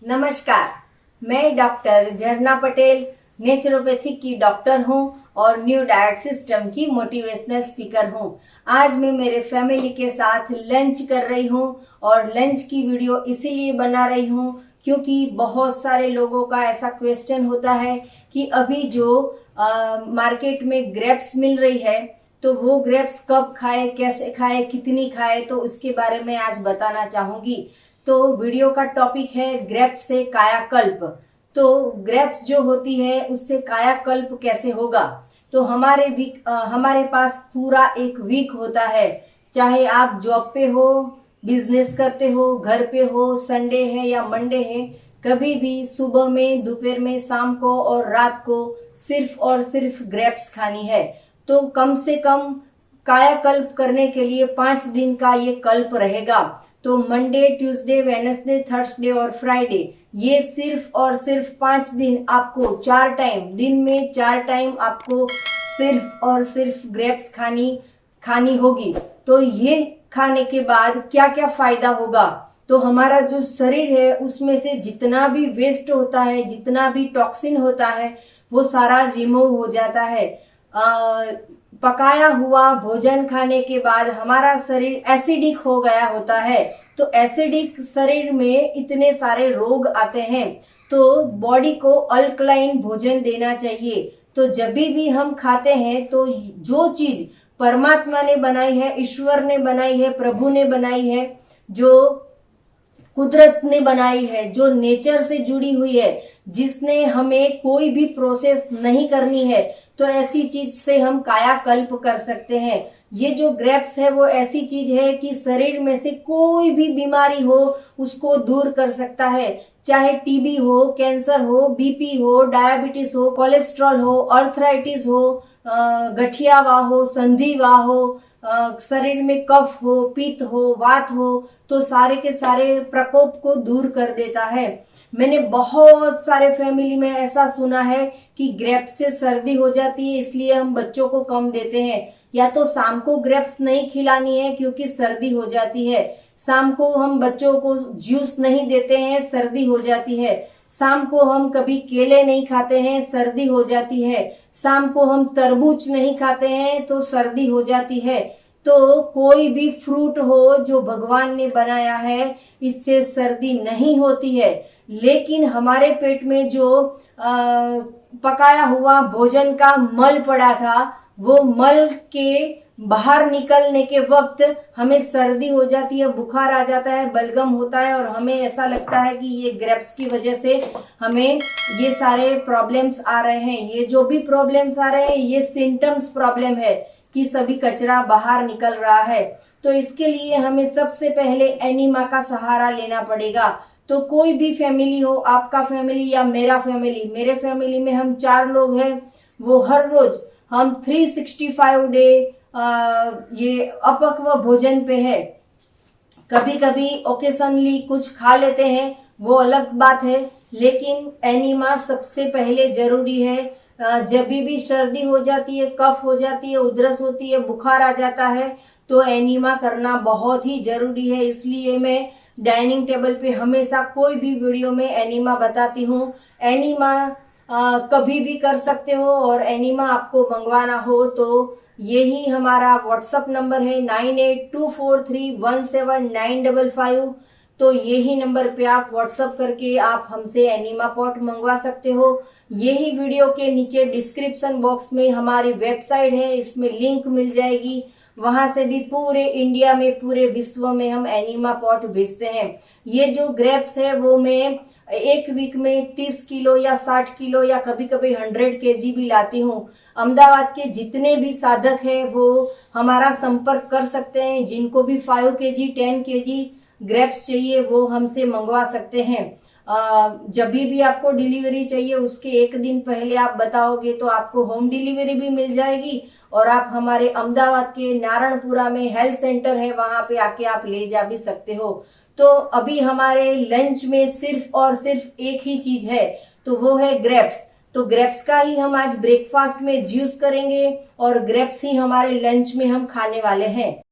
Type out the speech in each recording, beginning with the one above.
नमस्कार। मैं डॉक्टर झरना पटेल नेचुरोपैथिक की डॉक्टर हूं और न्यू डाइट सिस्टम की मोटिवेशनल स्पीकर हूं। आज मैं मेरे फैमिली के साथ लंच कर रही हूं और लंच की वीडियो इसीलिए बना रही हूं क्योंकि बहुत सारे लोगों का ऐसा क्वेश्चन होता है कि अभी जो मार्केट में ग्रेप्स मिल रही है तो वो ग्रेप्स कब खाए, कैसे खाए, कितनी खाए, तो उसके बारे में आज बताना चाहूंगी। तो वीडियो का टॉपिक है ग्रेप्स से कायाकल्प। तो ग्रेप्स जो होती है उससे कायाकल्प कैसे होगा। तो हमारे पास पूरा एक वीक होता है, चाहे आप जॉब पे हो, बिजनेस करते हो, घर पे हो, संडे है या मंडे है, कभी भी सुबह में, दोपहर में, शाम को और रात को सिर्फ और सिर्फ ग्रेप्स खानी है। तो कम से कम कायाकल्प करने के लिए 5 दिन का ये कल्प रहेगा। तो मंडे, ट्यूसडे, वेडनेसडे, थर्सडे और फ्राइडे, ये सिर्फ और सिर्फ 5 दिन आपको 4 टाइम, दिन में 4 टाइम आपको सिर्फ और सिर्फ ग्रेप्स खानी होगी। तो ये खाने के बाद क्या क्या फायदा होगा। तो हमारा जो शरीर है उसमें से जितना भी वेस्ट होता है, जितना भी टॉक्सिन होता है, वो सारा रिमूव हो जाता है। पकाया हुआ भोजन खाने के बाद हमारा शरीर एसिडिक हो गया होता है। तो एसिडिक शरीर में इतने सारे रोग आते हैं, तो बॉडी को अल्कलाइन भोजन देना चाहिए। तो जब भी हम खाते हैं तो जो चीज परमात्मा ने बनाई है, ईश्वर ने बनाई है, प्रभु ने बनाई है, जो कुदरत ने बनाई है, जो नेचर से जुड़ी हुई है, जिसने हमें कोई भी प्रोसेस नहीं करनी है, तो ऐसी चीज से हम कायाकल्प कर सकते हैं। ये जो ग्रेप्स है वो ऐसी चीज है कि शरीर में से कोई भी बीमारी हो उसको दूर कर सकता है। चाहे टीबी हो, कैंसर हो, बीपी हो, डायबिटीज हो, कोलेस्ट्रॉल हो, अर्थराइटिस हो, गठियावा हो, संधिवा हो, शरीर में कफ हो, पित्त हो, वात हो, तो सारे के सारे प्रकोप को दूर कर देता है। मैंने बहुत सारे फैमिली में ऐसा सुना है कि ग्रेप्स से सर्दी हो जाती है, इसलिए हम बच्चों को कम देते हैं। या तो शाम को ग्रेप्स नहीं खिलानी है क्योंकि सर्दी हो जाती है। शाम को हम बच्चों को जूस नहीं देते हैं, सर्दी हो जाती है। शाम को हम कभी केले नहीं खाते हैं, सर्दी हो जाती है। शाम को हम तरबूज नहीं खाते हैं तो सर्दी हो जाती है। तो कोई भी फ्रूट हो जो भगवान ने बनाया है, इससे सर्दी नहीं होती है। लेकिन हमारे पेट में जो पकाया हुआ भोजन का मल पड़ा था, वो मल के बाहर निकलने के वक्त हमें सर्दी हो जाती है, बुखार आ जाता है, बलगम होता है और हमें ऐसा लगता है कि ये ग्रेप्स की वजह से हमें ये सारे प्रॉब्लम्स आ रहे हैं। ये जो भी प्रॉब्लम्स आ रहे हैं ये सिम्टम्स प्रॉब्लम है कि सभी कचरा बाहर निकल रहा है। तो इसके लिए हमें सबसे पहले एनीमा का सहारा लेना पड़ेगा। तो कोई भी फैमिली हो, आपका फैमिली या मेरा फैमिली, मेरे फैमिली में हम 4 लोग हैं, वो हर रोज हम 365 डे ये अपक्व भोजन पे है। कभी कभी ओकेशनली कुछ खा लेते हैं, वो अलग बात है, लेकिन एनीमा सबसे पहले जरूरी है। जब भी सर्दी हो जाती है, कफ हो जाती है, उधरस होती है, बुखार आ जाता है, तो एनीमा करना बहुत ही जरूरी है। इसलिए मैं डाइनिंग टेबल पे हमेशा कोई भी वीडियो में एनीमा बताती हूँ। एनीमा कभी भी कर सकते हो और एनीमा आपको मंगवाना हो तो यही हमारा व्हाट्सअप नंबर है 9824317955। तो यही नंबर पे आप व्हाट्सअप करके आप हमसे एनीमा पॉट मंगवा सकते हो। यही वीडियो के नीचे डिस्क्रिप्शन बॉक्स में हमारी वेबसाइट है, इसमें लिंक मिल जाएगी। वहां से भी पूरे इंडिया में, पूरे विश्व में हम एनीमा पॉट भेजते हैं। ये जो ग्रेप्स है वो मैं एक वीक में 30 किलो या 60 किलो या कभी कभी 100 केजी भी लाती हूँ। अहमदाबाद के जितने भी साधक हैं वो हमारा संपर्क कर सकते हैं। जिनको भी 5 केजी 10 केजी ग्रेप्स चाहिए वो हमसे मंगवा सकते हैं। जब भी आपको डिलीवरी चाहिए उसके एक दिन पहले आप बताओगे तो आपको होम डिलीवरी भी मिल जाएगी। और आप हमारे अहमदाबाद के नारायणपुरा में हेल्थ सेंटर है, वहां पे आके आप ले जा भी सकते हो। तो अभी हमारे लंच में सिर्फ और सिर्फ एक ही चीज है, तो वो है ग्रेप्स। तो ग्रेप्स का ही हम आज ब्रेकफास्ट में जूस करेंगे और ग्रेप्स ही हमारे लंच में हम खाने वाले हैं।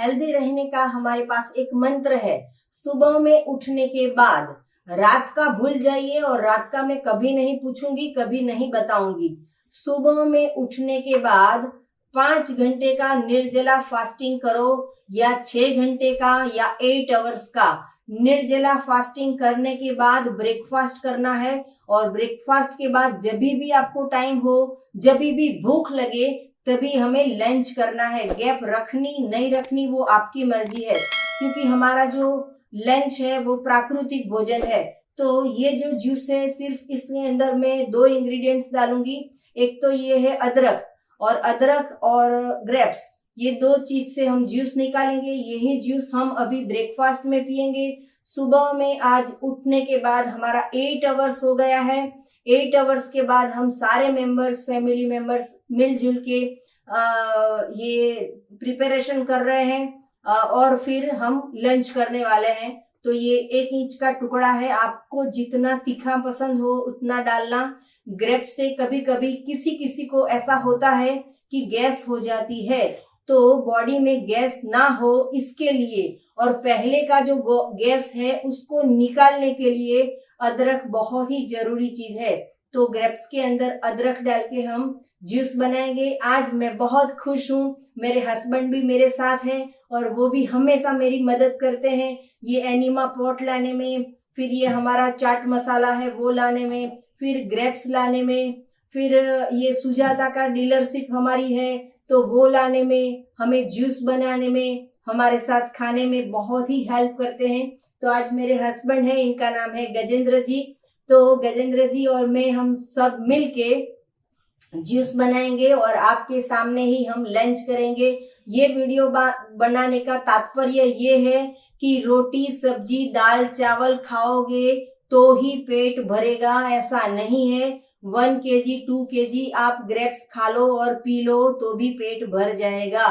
हेल्दी रहने का हमारे पास एक मंत्र है। सुबह में उठने के बाद रात का भूल जाइए, और रात का मैं कभी नहीं पूछूंगी, कभी नहीं बताऊंगी। सुबह में उठने के बाद 5 घंटे का निर्जला फास्टिंग करो, या 6 घंटे का, या 8 आवर्स का। निर्जला फास्टिंग करने के बाद ब्रेकफास्ट करना है, और ब्रेकफास्ट के बाद जब भी आपको टाइम हो, जब भी भूख लगे, तभी हमें लंच करना है। गैप रखनी नहीं रखनी वो आपकी मर्जी है, क्योंकि हमारा जो लंच है वो प्राकृतिक भोजन है। तो ये जो जूस है, सिर्फ इसके अंदर मैं 2 इंग्रेडिएंट्स डालूंगी। एक तो ये है अदरक, और अदरक और ग्रेप्स, ये 2 चीज से हम जूस निकालेंगे। यही जूस हम अभी ब्रेकफास्ट में पियेंगे। सुबह में आज उठने के बाद हमारा 8 आवर्स हो गया है। 8 आवर्स के बाद हम सारे मेंबर्स, फैमिली मेंबर्स मिलजुल के ये प्रिपरेशन कर रहे हैं, और फिर हम लंच करने वाले हैं। तो ये 1 इंच का टुकड़ा है, आपको जितना तीखा पसंद हो उतना डालना। ग्रेप से कभी कभी किसी किसी को ऐसा होता है कि गैस हो जाती है, तो बॉडी में गैस ना हो इसके लिए, और पहले का जो गैस है उसको निकालने के लिए अदरक बहुत ही जरूरी चीज है। तो ग्रेप्स के अंदर अदरक डाल के हम जूस बनाएंगे। आज मैं बहुत खुश हूँ, मेरे हस्बैंड भी मेरे साथ हैं, और वो भी हमेशा मेरी मदद करते हैं ये एनिमा पॉट लाने में, फिर ये हमारा चाट मसाला है वो लाने में, फिर ग्रेप्स लाने में, फिर ये सुजाता का डीलरशिप हमारी है तो वो लाने में, हमें जूस बनाने में, हमारे साथ खाने में बहुत ही हेल्प करते हैं। तो आज मेरे हस्बैंड है, इनका नाम है गजेंद्र जी। तो गजेंद्र जी और मैं, हम सब मिलके जूस बनाएंगे और आपके सामने ही हम लंच करेंगे। ये वीडियो बनाने का तात्पर्य ये है कि रोटी सब्जी दाल चावल खाओगे तो ही पेट भरेगा, ऐसा नहीं है। 1 केजी 2 केजी आप ग्रेप्स खा लो और पी लो तो भी पेट भर जाएगा,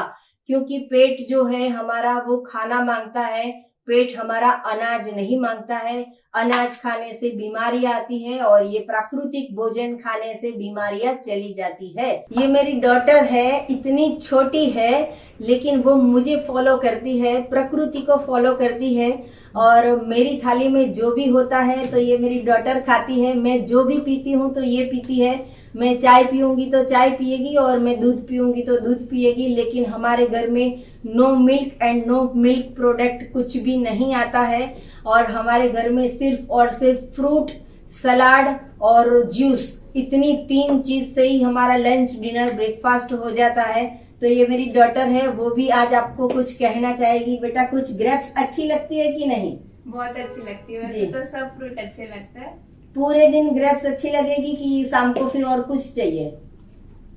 क्योंकि पेट जो है हमारा वो खाना मांगता है, पेट हमारा अनाज नहीं मांगता है। अनाज खाने से बीमारी आती है, और ये प्राकृतिक भोजन खाने से बीमारियां चली जाती है। ये मेरी डॉटर है, इतनी छोटी है लेकिन वो मुझे फॉलो करती है, प्रकृति को फॉलो करती है, और मेरी थाली में जो भी होता है तो ये मेरी डॉटर खाती है। मैं जो भी पीती हूँ तो ये पीती है। मैं चाय पीऊंगी तो चाय पिएगी, और मैं दूध पीऊंगी तो दूध पिएगी। लेकिन हमारे घर में no milk and no milk product कुछ भी नहीं आता है, और हमारे घर में सिर्फ और सिर्फ फ्रूट, सलाद और जूस, इतनी 3 चीज से ही हमारा लंच डिनर ब्रेकफास्ट हो जाता है। तो ये मेरी डॉटर है, वो भी आज आपको कुछ कहना चाहेगी। बेटा, कुछ ग्रेप्स अच्छी लगती है कि नहीं? बहुत अच्छी लगती है, वैसे तो सब फ्रूट अच्छे लगते हैं। पूरे दिन ग्रेप्स अच्छी लगेगी कि शाम को फिर और कुछ चाहिए?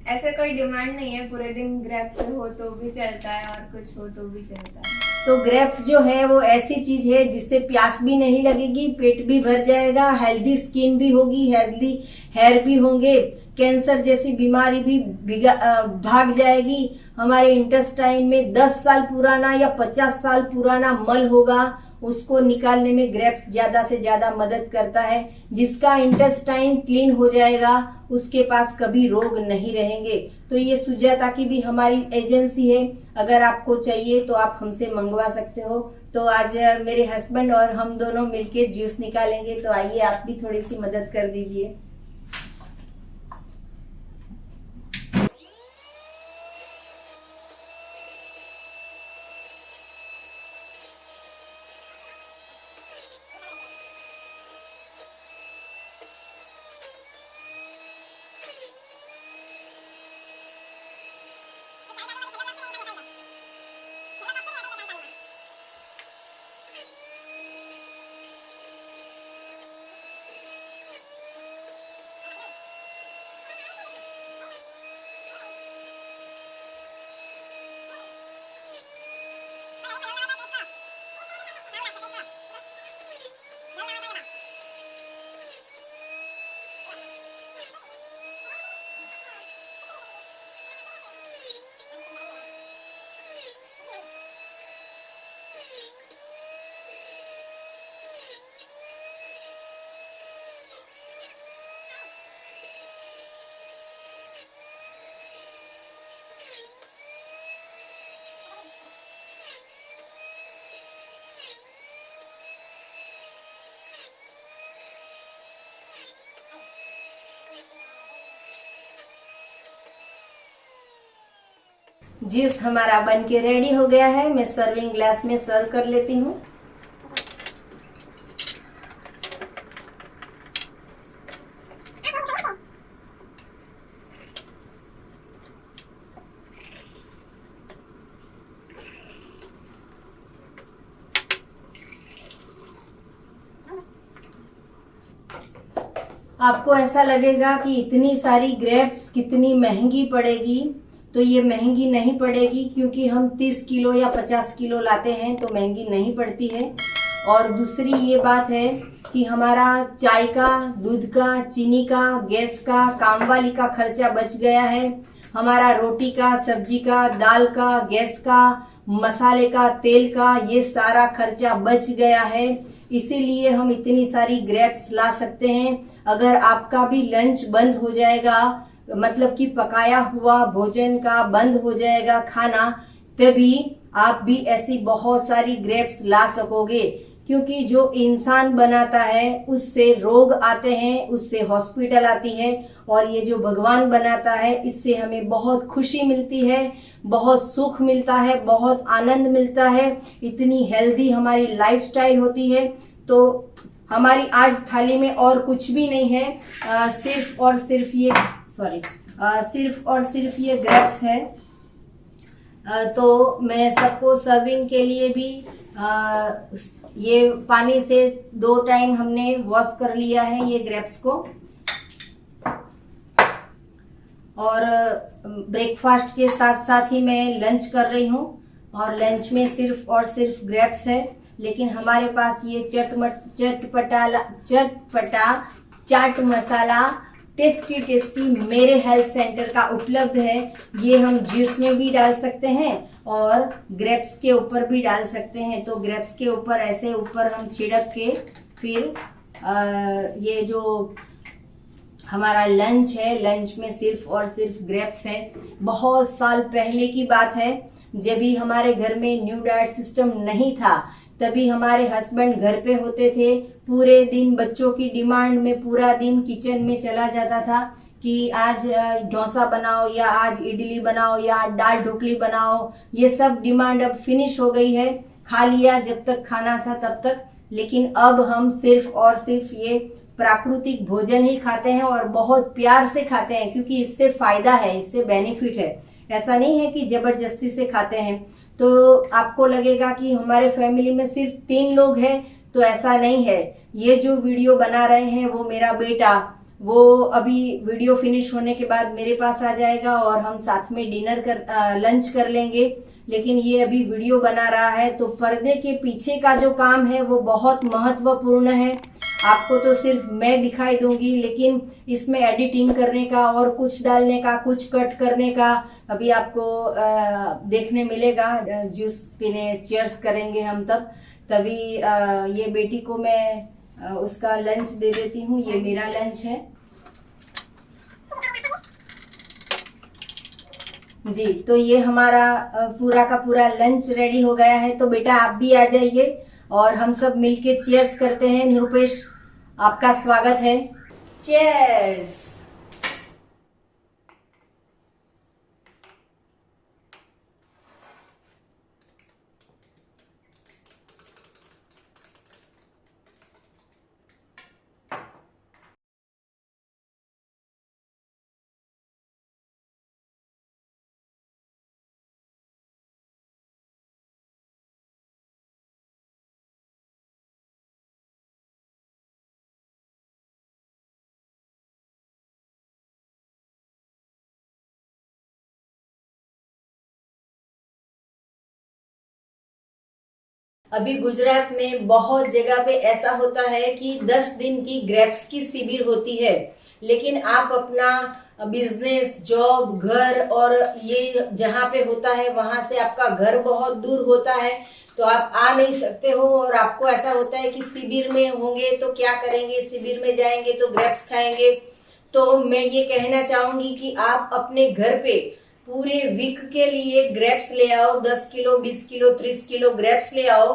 ऐसे कोई डिमांड नहीं है, पूरे दिन ग्रेप्स हो तो भी चलता है और कुछ हो तो भी चलता है। तो ग्रेप्स जो है वो ऐसी चीज है जिससे प्यास भी नहीं लगेगी, पेट भी भर जाएगा, हेल्दी स्किन भी होगी, हेल्दी हेयर भी होंगे, कैंसर जैसी बीमारी भी भाग जाएगी। हमारे इंटेस्टाइन में 10 साल पुराना या 50 साल पुराना मल होगा, उसको निकालने में ग्रेप्स ज्यादा से ज्यादा मदद करता है। जिसका इंटेस्टाइन क्लीन हो जाएगा उसके पास कभी रोग नहीं रहेंगे। तो ये सुजाता की भी हमारी एजेंसी है, अगर आपको चाहिए तो आप हमसे मंगवा सकते हो। तो आज मेरे हस्बैंड और हम दोनों मिलके जूस निकालेंगे, तो आइए आप भी थोड़ी सी मदद कर दीजिए। जूस हमारा बन के रेडी हो गया है। मैं सर्विंग ग्लास में सर्व कर लेती हूँ। आपको ऐसा लगेगा कि इतनी सारी ग्रेप्स कितनी महंगी पड़ेगी, तो ये महंगी नहीं पड़ेगी, क्योंकि हम 30 किलो या 50 किलो लाते हैं तो महंगी नहीं पड़ती है। और दूसरी ये बात है कि हमारा चाय का, दूध का, चीनी का, गैस का, कामवाली का खर्चा बच गया है। हमारा रोटी का, सब्जी का, दाल का, गैस का, मसाले का, तेल का, ये सारा खर्चा बच गया है। इसीलिए हम इतनी सारी ग्रेप्स ला सकते हैं। अगर आपका भी लंच बंद हो जाएगा, मतलब कि पकाया हुआ भोजन का बंद हो जाएगा खाना, तभी आप भी ऐसी बहुत सारी ग्रेप्स ला सकोगे। क्योंकि जो इंसान बनाता है उससे रोग आते हैं, उससे हॉस्पिटल आती है, और ये जो भगवान बनाता है इससे हमें बहुत खुशी मिलती है, बहुत सुख मिलता है, बहुत आनंद मिलता है, इतनी हेल्दी हमारी लाइफस्टाइल होती है। तो हमारी आज थाली में और कुछ भी नहीं है, सिर्फ और सिर्फ ये ग्रेप्स है। तो मैं सबको सर्विंग के लिए भी ये पानी से 2 टाइम हमने वॉश कर लिया है ये ग्रेप्स को। और ब्रेकफास्ट के साथ साथ ही मैं लंच कर रही हूँ, और लंच में सिर्फ और सिर्फ ग्रेप्स है। लेकिन हमारे पास ये चटपटा चाट मसाला टेस्टी मेरे हेल्थ सेंटर का उपलब्ध है। ये हम जूस में भी डाल सकते हैं और ग्रेप्स के ऊपर भी डाल सकते हैं। तो ग्रेप्स के ऊपर ऐसे ऊपर हम छिड़क के फिर ये जो हमारा लंच है, लंच में सिर्फ और सिर्फ ग्रेप्स है। बहुत साल पहले की बात है, जब भी हमारे घर में न्यू डाइट सिस्टम नहीं था, तभी हमारे हस्बैंड घर पे होते थे। पूरे दिन बच्चों की डिमांड में पूरा दिन किचन में चला जाता था कि आज डोसा बनाओ, या आज इडली बनाओ, या दाल ढोकली बनाओ। ये सब डिमांड अब फिनिश हो गई है, खा लिया जब तक खाना था तब तक। लेकिन अब हम सिर्फ और सिर्फ ये प्राकृतिक भोजन ही खाते हैं, और बहुत प्यार से खाते हैं, क्योंकि इससे फायदा है, इससे बेनिफिट है। ऐसा नहीं है कि जबरदस्ती से खाते हैं। तो आपको लगेगा कि हमारे फैमिली में सिर्फ 3 लोग हैं, तो ऐसा नहीं है। ये जो वीडियो बना रहे हैं वो मेरा बेटा, वो अभी वीडियो फिनिश होने के बाद मेरे पास आ जाएगा और हम साथ में लंच कर लेंगे। लेकिन ये अभी वीडियो बना रहा है, तो पर्दे के पीछे का जो काम है वो बहुत महत्वपूर्ण है। आपको तो सिर्फ मैं दिखाई दूंगी, लेकिन इसमें एडिटिंग करने का और कुछ डालने का, कुछ कट करने का अभी आपको देखने मिलेगा। जूस पीने चीयर्स करेंगे हम तभी ये बेटी को मैं उसका लंच दे देती हूँ। ये मेरा लंच है जी। तो ये हमारा पूरा का पूरा लंच रेडी हो गया है। तो बेटा आप भी आ जाइए और हम सब मिलके चीयर्स करते हैं। निरुपेश, आपका स्वागत है। चीयर्स। अभी गुजरात में बहुत जगह पे ऐसा होता है कि 10 दिन की ग्रेप्स की शिविर होती है। लेकिन आप अपना बिजनेस, जॉब, घर और ये जहाँ पे होता है वहां से आपका घर बहुत दूर होता है, तो आप आ नहीं सकते हो। और आपको ऐसा होता है कि शिविर में होंगे तो क्या करेंगे, शिविर में जाएंगे तो ग्रेप्स खाएंगे। तो मैं ये कहना चाहूंगी कि आप अपने घर पे पूरे वीक के लिए ग्रेप्स ले आओ। 10 किलो, 20 किलो, 30 किलो ग्रेप्स ले आओ।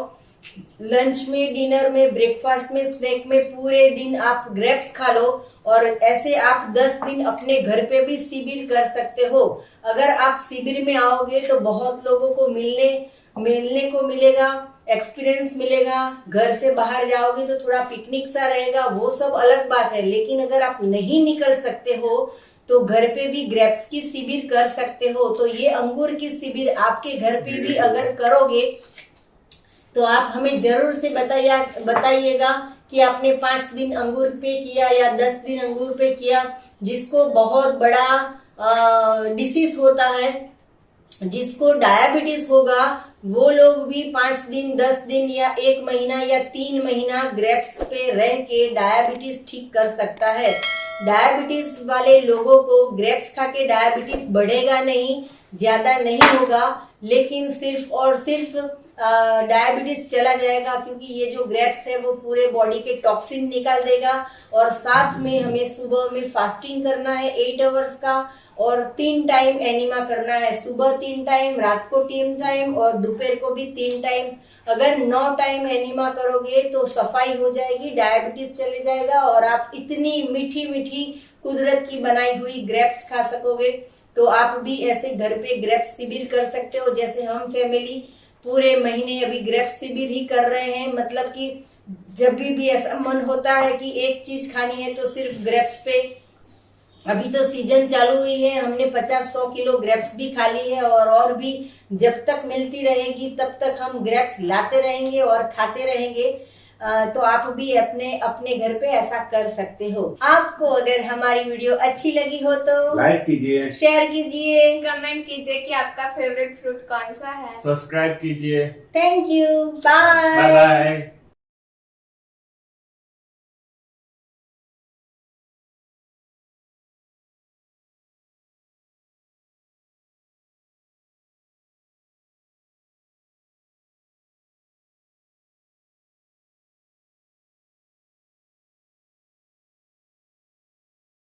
लंच में, डिनर में, ब्रेकफास्ट में, स्नैक में पूरे दिन आप ग्रेप्स खा लो। और ऐसे आप 10 दिन अपने घर पे भी शिविर कर सकते हो। अगर आप शिविर में आओगे तो बहुत लोगों को मिलने को मिलेगा, एक्सपीरियंस मिलेगा। घर से बाहर जाओगे तो थोड़ा पिकनिक सा रहेगा, वो सब अलग बात है। लेकिन अगर आप नहीं निकल सकते हो तो घर पे भी ग्रेप्स की शिविर कर सकते हो। तो ये अंगूर की शिविर आपके घर पे भी अगर करोगे तो आप हमें जरूर से बताइएगा कि आपने 5 दिन अंगूर पे किया या 10 दिन अंगूर पे किया। जिसको बहुत बड़ा डिसीज होता है, जिसको डायबिटीज होगा, वो लोग भी 5 दिन, 10 दिन या 1 महीना या 3 महीना ग्रेप्स पे रह के डायबिटीज ठीक कर सकता है। डायबिटीज वाले लोगों को ग्रेप्स खा के डायबिटीज बढ़ेगा नहीं, ज्यादा नहीं होगा, लेकिन सिर्फ और सिर्फ डायबिटीज चला जाएगा। क्योंकि ये जो ग्रेप्स है वो पूरे बॉडी के टॉक्सिन निकाल देगा। और साथ में हमें सुबह में फास्टिंग करना है 8 आवर्स का, और 3 टाइम एनिमा करना है, सुबह 3 टाइम, रात को 3 टाइम और दोपहर को भी 3 टाइम। अगर 9 टाइम एनिमा करोगे तो सफाई हो जाएगी, डायबिटीज चले जाएगा और आप इतनी मीठी मीठी कुदरत की बनाई हुई ग्रेप्स खा सकोगे। तो आप भी ऐसे घर पे ग्रेप्स शिविर कर सकते हो। जैसे हम फैमिली पूरे महीने अभी ग्रेप्स शिविर ही कर रहे हैं। मतलब कि जब भी ऐसा मन होता है कि एक चीज खानी है तो सिर्फ ग्रेप्स पे। अभी तो सीजन चालू हुई है, हमने 50-100 किलो ग्रेप्स भी खा ली है और भी जब तक मिलती रहेगी तब तक हम ग्रेप्स लाते रहेंगे और खाते रहेंगे। तो आप भी अपने घर पे ऐसा कर सकते हो। आपको अगर हमारी वीडियो अच्छी लगी हो तो लाइक कीजिए, शेयर कीजिए, कमेंट कीजिए कि आपका फेवरेट फ्रूट कौन सा है। सब्सक्राइब कीजिए। Thank you, bye bye. Bye.